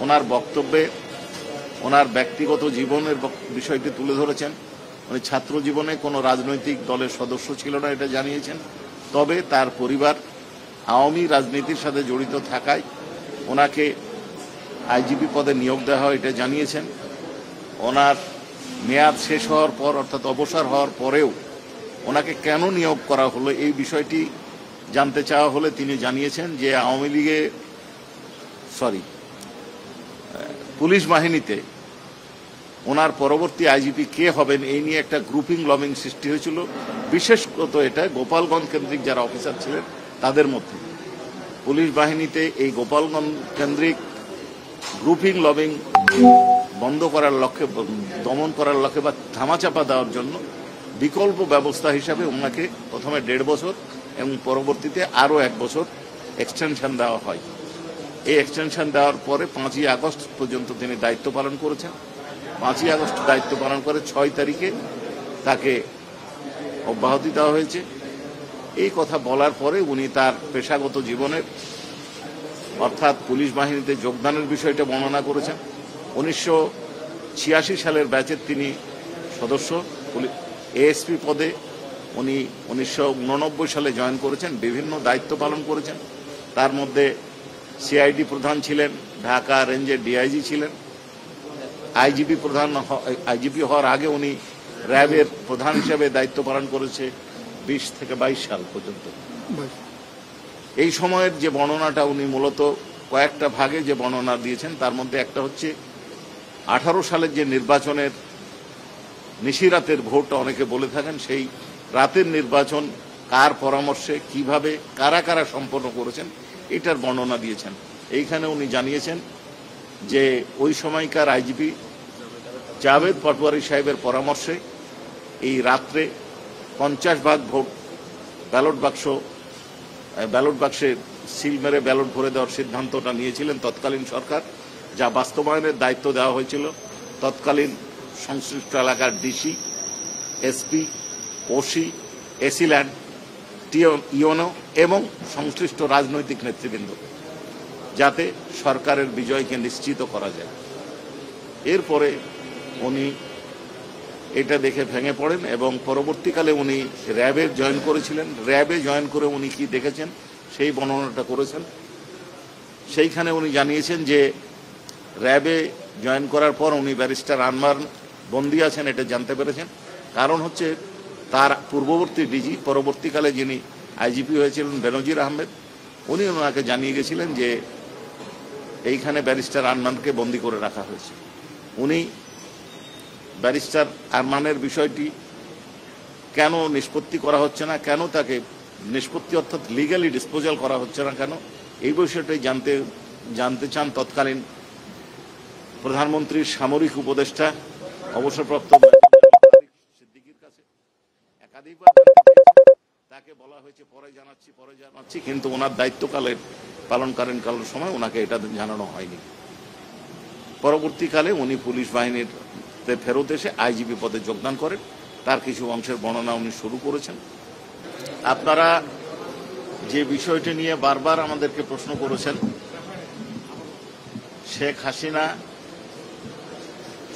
ওনার বক্তব্যে ওনার ব্যক্তিগত জীবনের বিষয়টি তুলে ধরেছেন। উনি ছাত্র জীবনে কোনো রাজনৈতিক দলের সদস্য ছিল না এটা জানিয়েছেন, তবে তার পরিবার আওয়ামী রাজনীতির সাথে জড়িত থাকায় ওনাকে আইজিপি পদে নিয়োগ দেওয়া হয় এটা জানিয়েছেন। ওনার মেয়াদ শেষ হওয়ার পর অর্থাৎ অবসর হওয়ার পরেও ওনাকে কেন নিয়োগ করা হলো এই বিষয়টি জানতে চাওয়া হলে তিনি জানিয়েছেন যে আওয়ামী লীগে পুলিশ বাহিনীতে ওনার পরবর্তী আইজিপি কে হবেন এই নিয়ে একটা গ্রুপিং লবিং সৃষ্টি হয়েছিল, বিশেষত এটা গোপালগঞ্জ কেন্দ্রিক যারা অফিসার ছিলেন তাদের মধ্যে। পুলিশ বাহিনীতে এই গোপালগঞ্জ কেন্দ্রিক গ্রুপিং লবিং বন্ধ করার লক্ষ্যে, দমন করার লক্ষ্যে বা ধামাচাপা দেওয়ার জন্য বিকল্প ব্যবস্থা হিসাবে ওনাকে প্রথমে 1.5 বছর এবং পরবর্তীতে আরও 1 বছর এক্সটেনশন দেওয়া হয়। এই এক্সটেনশন দেওয়ার পরে 5ই আগস্ট পর্যন্ত তিনি দায়িত্ব পালন করেছেন। 5ই আগস্ট দায়িত্ব পালন করে 6 তারিখে তাকে অব্যাহতি দেওয়া হয়েছে। এই কথা বলার পরে উনি তার পেশাগত জীবনের অর্থাৎ পুলিশ বাহিনীতে যোগদানের বিষয়টা বর্ণনা করেছেন। 1986 সালের ব্যাচের তিনি সদস্য। এএসপি পদে উনি 1989 সালে জয়েন করেছেন, বিভিন্ন দায়িত্ব পালন করেছেন। তার মধ্যে সিআইডি প্রধান ছিলেন, ঢাকা রেঞ্জের ডিআইজি ছিলেন, আইজিপি হওয়ার আগে উনি র্যাবের প্রধান হিসেবে দায়িত্ব পালন করেছে 20 থেকে 22 সাল পর্যন্ত। এই সময়ের যে বর্ণনাটা উনি মূলত কয়েকটা ভাগে যে বর্ণনা দিয়েছেন তার মধ্যে একটা হচ্ছে 18 সালের যে নির্বাচনের নিশিরাতের ভোটটা অনেকে বলে থাকেন, সেই রাতের নির্বাচন কার পরামর্শে কিভাবে কারা কারা সম্পন্ন করেছেন এটার বর্ণনা দিয়েছেন। এইখানে উনি জানিয়েছেন যে ওই সময়কার আইজিপি জাভেদ পাটোয়ারি সাহেবের পরামর্শে এই রাত্রে 50 ভাগ ভোট ব্যালট বাক্সে সিল মেরে ব্যালট ভরে দেওয়ার সিদ্ধান্তটা নিয়েছিলেন তৎকালীন সরকার, যা বাস্তবায়নের দায়িত্ব দেওয়া হয়েছিল তৎকালীন সংশ্লিষ্ট এলাকার DC, SP, OC, AC land, YONO এবং সংশ্লিষ্ট রাজনৈতিক নেতৃবৃন্দ, যাতে সরকারের বিজয়কে নিশ্চিত করা যায়। এরপরে উনি এটা দেখে ভেঙে পড়েন এবং পরবর্তীকালে উনি র্যাবে জয়েন করেছিলেন। র্যাবে জয়েন করে উনি কি দেখেছেন সেই বর্ণনাটা করেছেন। সেইখানে উনি জানিয়েছেন যে র্যাবে জয়েন করার পর উনি ব্যারিস্টার আনওয়ার বন্দী আছেন এটা জানতে পেরেছেন। কারণ হচ্ছে তার পূর্ববর্তী ডিজি, পরবর্তীকালে যিনি আইজিপি হয়েছিলেন বেনজির আহমেদ, উনি ওনাকে জানিয়ে গেছিলেন যে এইখানে ব্যারিস্টার আরমানকে বন্দী করে রাখা হয়েছে। উনি ব্যারিস্টার আরমানের বিষয়টি কেন নিষ্পত্তি করা হচ্ছে না, কেন তাকে নিষ্পত্তি অর্থাৎ লিগ্যালি ডিসপোজাল করা হচ্ছে না কেন, এই বিষয়টাই জানতে চান তৎকালীন প্রধানমন্ত্রীর সামরিক উপদেষ্টা অবসরপ্রাপ্ত সিদ্দিকীর কাছে। একাধিকবার তাকে বলা হয়েছে পরে জানাচ্ছি, কিন্তু ওনার দায়িত্বকালের পালনকালীন সময় ওনাকে এটা জানানো হয়নি। পরবর্তীকালে উনি পুলিশ বাহিনীর ফেরত এসে আইজিপি পদে যোগদান করেন। তার কিছু অংশের বর্ণনা উনি শুরু করেছেন। আপনারা যে বিষয়টি নিয়ে বারবার আমাদেরকে প্রশ্ন করেছেন, শেখ হাসিনা,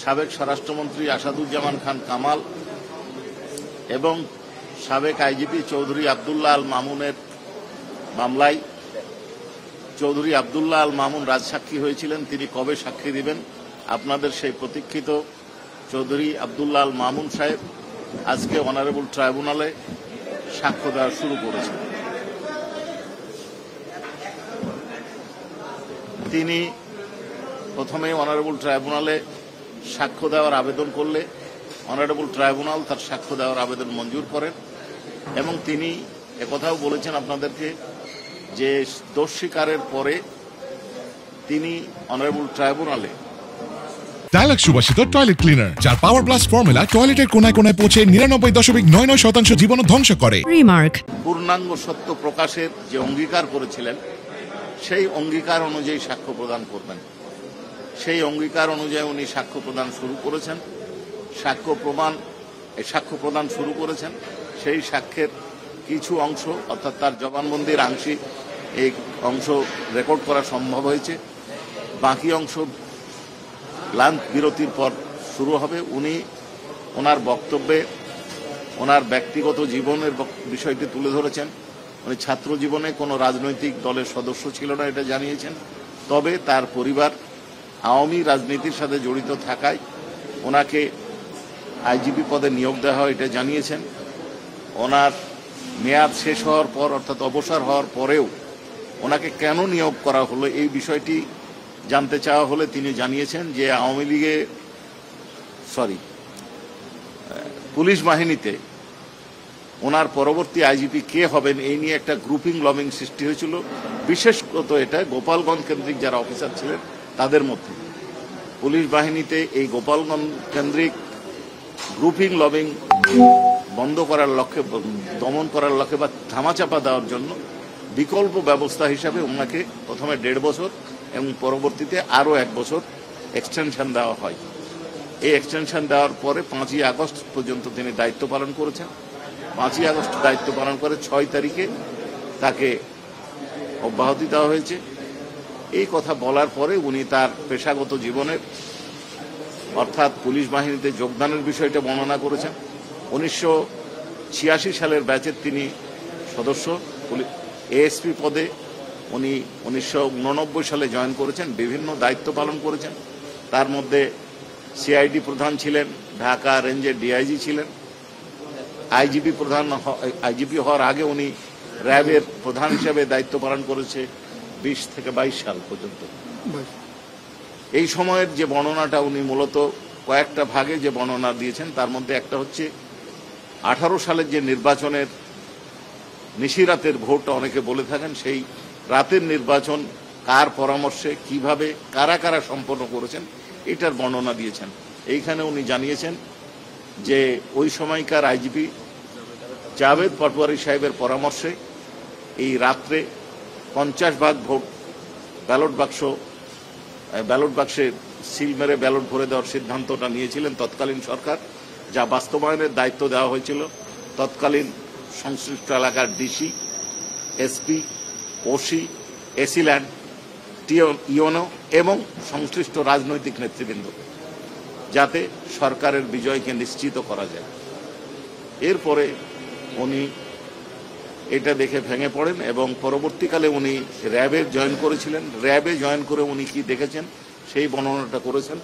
সাবেক স্বরাষ্ট্রমন্ত্রী আসাদুজ্জামান খান কামাল এবং সাবেক আইজিপি চৌধুরী আবদুল্লাহ আল মামুনের মামলায় চৌধুরী আবদুল্লাহ আল মামুন রাজসাক্ষী হয়েছিলেন। তিনি কবে সাক্ষী দিবেন? আপনাদের সেই প্রতীক্ষিত চৌধুরী আবদুল্লাহ আল মামুন সাহেব আজকে অনারেবল ট্রাইব্যুনালে সাক্ষ্য দেওয়া শুরু করেছেন। তিনি প্রথমে অনারেবল ট্রাইব্যুনালে সাক্ষ্য দেওয়ার আবেদন করলে অনারেবল ট্রাইব্যুনাল তার সাক্ষ্য দেওয়ার আবেদন মঞ্জুর করেন এবং তিনি একথাও বলেছেন আপনাদেরকে যে দোষ স্বীকারের পরে তিনি অনারেবল ট্রাইব্যুনালে ডায়ালগ সুবাসিত টয়লেট ক্লিনার, যার পাওয়ার প্লাস ফর্মুলা টয়লেটের কোনায় কোনায় পৌঁছে 99.99% জীবাণু ধ্বংস করে। রিমার্ক পূর্ণাঙ্গ সত্য প্রকাশের যে অঙ্গীকার করেছিলেন সেই অঙ্গীকার অনুযায়ী সাক্ষ্য প্রদান করবেন। সেই অঙ্গীকার অনুযায়ী উনি সাক্ষ্য প্রদান শুরু করেছেন। সাক্ষ্য প্রদান শুরু করেছেন। সেই সাক্ষ্যের কিছু অংশ অর্থাৎ তার জবানবন্দির আংশিক এই অংশ রেকর্ড করা সম্ভব হয়েছে। বাকি অংশ লাঞ্চ বিরতির পর শুরু হবে। উনি ওনার বক্তব্যে ওনার ব্যক্তিগত জীবনের বিষয়টি তুলে ধরেছেন। উনি ছাত্র জীবনে কোনো রাজনৈতিক দলের সদস্য ছিল না, এটা জানিয়েছেন। তবে তার পরিবার আওয়ামী রাজনীতির সাথে জড়িত থাকায় ওনাকে আইজিপি পদে নিয়োগ দেওয়া হয়, এটা জানিয়েছেন। ওনার মেয়াদ শেষ হওয়ার পর অর্থাৎ অবসর হওয়ার পরেও ওনাকে কেন নিয়োগ করা হলো এই বিষয়টি জানতে চাওয়া হলে তিনি জানিয়েছেন যে আওয়ামী লীগে পুলিশ বাহিনীতে ওনার পরবর্তী আইজিপি কে হবেন এই নিয়ে একটা গ্রুপিং লবিং সৃষ্টি হয়েছিল, বিশেষত এটা গোপালগঞ্জ কেন্দ্রিক যারা অফিসার ছিলেন তাদের মধ্যে। পুলিশ বাহিনীতে এই গোপালগঞ্জ কেন্দ্রিক গ্রুপিং লবিং বন্ধ করার লক্ষ্যে, দমন করার লক্ষ্যে বা ধামাচাপা দেওয়ার জন্য বিকল্প ব্যবস্থা হিসাবে ওনাকে প্রথমে 1.5 বছর এবং পরবর্তীতে আরও 1 বছর এক্সটেনশন দেওয়া হয়। এই এক্সটেনশন দেওয়ার পরে 5ই আগস্ট পর্যন্ত তিনি দায়িত্ব পালন করেছেন। 5ই আগস্ট দায়িত্ব পালন করে 6 তারিখে তাকে অব্যাহতি দেওয়া হয়েছে। এই কথা বলার পরে উনি তার পেশাগত জীবনের অর্থাৎ পুলিশ বাহিনীতে যোগদানের বিষয়টা বর্ণনা করেছেন। 1986 সালের ব্যাচের তিনি সদস্য। এএসপি পদে উনি 1989 সালে জয়েন করেছেন, বিভিন্ন দায়িত্ব পালন করেছেন। তার মধ্যে সিআইডি প্রধান ছিলেন, ঢাকা রেঞ্জের ডিআইজি ছিলেন। আইজিপি হওয়ার আগে উনি র্যাবের প্রধান হিসেবে দায়িত্ব পালন করেছে 20 থেকে 22 সাল পর্যন্ত। এই সময়ের যে বর্ণনাটা উনি মূলত কয়েকটা ভাগে যে বর্ণনা দিয়েছেন, তার মধ্যে একটা হচ্ছে 18 সালের যে নির্বাচনের নিশিরাতের ভোট অনেকে বলে থাকেন, সেই রাতের নির্বাচন কার পরামর্শে কিভাবে কারা কারা সম্পন্ন করেছেন এটার বর্ণনা দিয়েছেন। এইখানে উনি জানিয়েছেন যে ওই সময়কার আইজিপি জাভেদ পাটোয়ারি সাহেবের পরামর্শে এই রাত্রে 50 ভাগ ভোট ব্যালট বাক্সে সিল মেরে ব্যালট ভরে দেওয়ার সিদ্ধান্তটা নিয়েছিলেন তৎকালীন সরকার, যা বাস্তবায়নের দায়িত্ব দেওয়া হয়েছিল তৎকালীন সংশ্লিষ্ট এলাকার DC, SP, OC, AC land, YONO এবং সংশ্লিষ্ট রাজনৈতিক নেতৃবৃন্দ, যাতে সরকারের বিজয়কে নিশ্চিত করা যায়। এরপরে উনি এটা দেখে ভেঙে পড়েন এবং পরবর্তীকালে উনি র্যাবে জয়েন করেছিলেন। র্যাবে জয়েন করে উনি কি দেখেছেন সেই বর্ণনাটা করেছেন।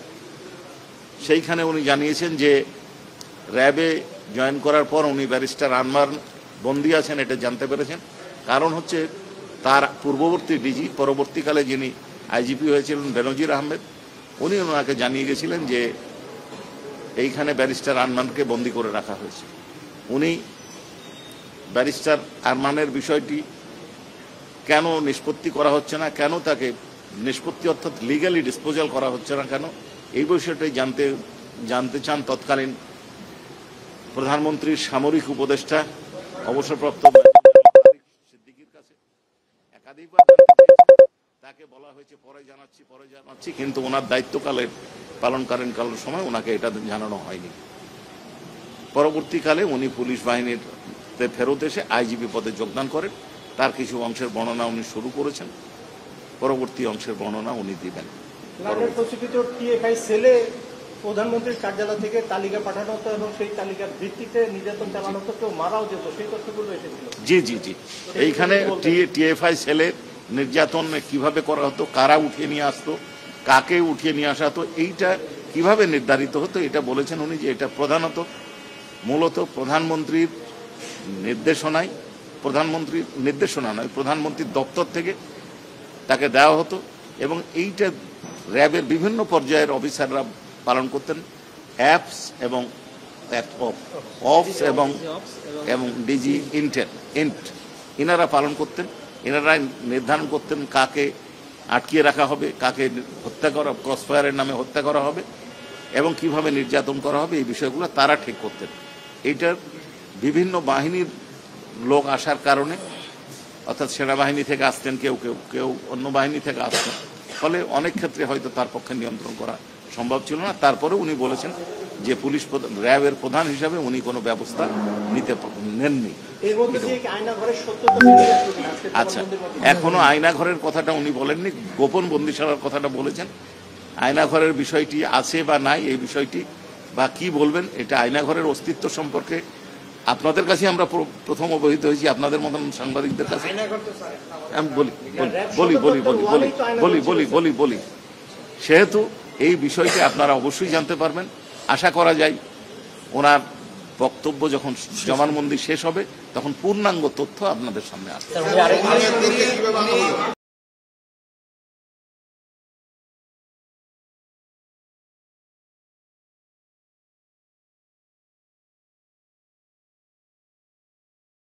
সেইখানে উনি জানিয়েছেন যে র্যাবে জয়েন করার পর উনি ব্যারিস্টার আনওয়ার বন্দী আছেন এটা জানতে পেরেছেন। কারণ হচ্ছে তার পূর্ববর্তী ডিজি, পরবর্তীকালে যিনি আইজিপি হয়েছিলেন বেনজির আহমেদ, উনি ওনাকে জানিয়ে গেছিলেন যে এইখানে ব্যারিস্টার আরমানকে বন্দী করে রাখা হয়েছে। উনি ব্যারিস্টার আরমানের বিষয়টি কেন নিষ্পত্তি করা হচ্ছে না, কেন তাকে নিষ্পত্তি অর্থাৎ লিগালি ডিসপোজাল করা হচ্ছে না কেন, এই বিষয়টাই জানতে চান তৎকালীন প্রধানমন্ত্রীর সামরিক উপদেষ্টা অবসরপ্রাপ্ত সিদ্দিকীর কাছে। একাধিকবার তাকে বলা হয়েছে পরে জানাচ্ছি, কিন্তু ওনার দায়িত্বকালে পালনকালীন কালের সময় ওনাকে এটা জানানো হয়নি। পরবর্তীকালে উনি পুলিশ বাহিনীতে ফেরত এসে আইজিপি পদে যোগদান করেন। তার কিছু অংশের বর্ণনা উনি শুরু করেছেন, পরবর্তী অংশের বর্ণনা উনি দিবেন। প্রধানমন্ত্রীর কার্যালয় থেকে তালিকা পাঠানো হতো এবং সেই তালিকার ভিত্তিতে নির্যাতন চালানো হতো, কেউ মারাও যেত, সেই তথ্যগুলো এসেছিল। জি, এইখানে টিএফআই সেলের নির্যাতন কিভাবে করা হতো, কারা উঠিয়ে নিয়ে আসতো, কাকে উঠিয়ে নিয়ে আসা হতো, এইটা কিভাবে নির্ধারিত হতো এটা বলেছেন উনি যে এটা মূলত প্রধানমন্ত্রীর নির্দেশনা নয়, প্রধানমন্ত্রীর দপ্তর থেকে তাকে দেওয়া হতো এবং এইটা র্যাবের বিভিন্ন পর্যায়ের অফিসাররা পালন করতেন। অ্যাপস এবং এবং ডিজি ইন্ট ইনারা পালন করতেন। এনারা নির্ধারণ করতেন কাকে আটকিয়ে রাখা হবে, কাকে হত্যা করা, ক্রসফায়ারের নামে হত্যা করা হবে এবং কিভাবে নির্যাতন করা হবে, এই বিষয়গুলো তারা ঠিক করতেন। এইটার বিভিন্ন বাহিনীর লোক আসার কারণে, অর্থাৎ সেনাবাহিনী থেকে আসতেন কেউ অন্য বাহিনী থেকে আসতেন, ফলে অনেক ক্ষেত্রে হয়তো তার পক্ষে নিয়ন্ত্রণ করা সম্ভব ছিল না। তারপরে উনি বলেছেন যে পুলিশ র্যাবের প্রধান হিসাবে উনি কোনো ব্যবস্থা নেননি। এর মধ্যে দিয়ে কি আয়নাঘরের সত্যতা বেরিয়ে আসলো কিনা? আজকে আচ্ছা, জবানবন্দির মাধ্যমে এখনো আয়নাঘরের কথাটা উনি বলেননি, গোপন বন্দিশালার কথাটা বলেছেন। আয়নাঘরের বিষয়টি আছে বা নাই এই বিষয়টি বা কি বলবেন, এটা আয়নাঘরের অস্তিত্ব সম্পর্কে আপনাদের কাছে আমরা প্রথম অবহিত হয়েছি, আপনাদের মতন সাংবাদিকদের কাছে। আমি বলি সেহেতু এই বিষয়টি আপনারা অবশ্যই জানতে পারবেন। আশা করা যায় ওনার বক্তব্য যখন জবানবন্দি শেষ হবে তখন পূর্ণাঙ্গ তথ্য আপনাদের সামনে আসবে।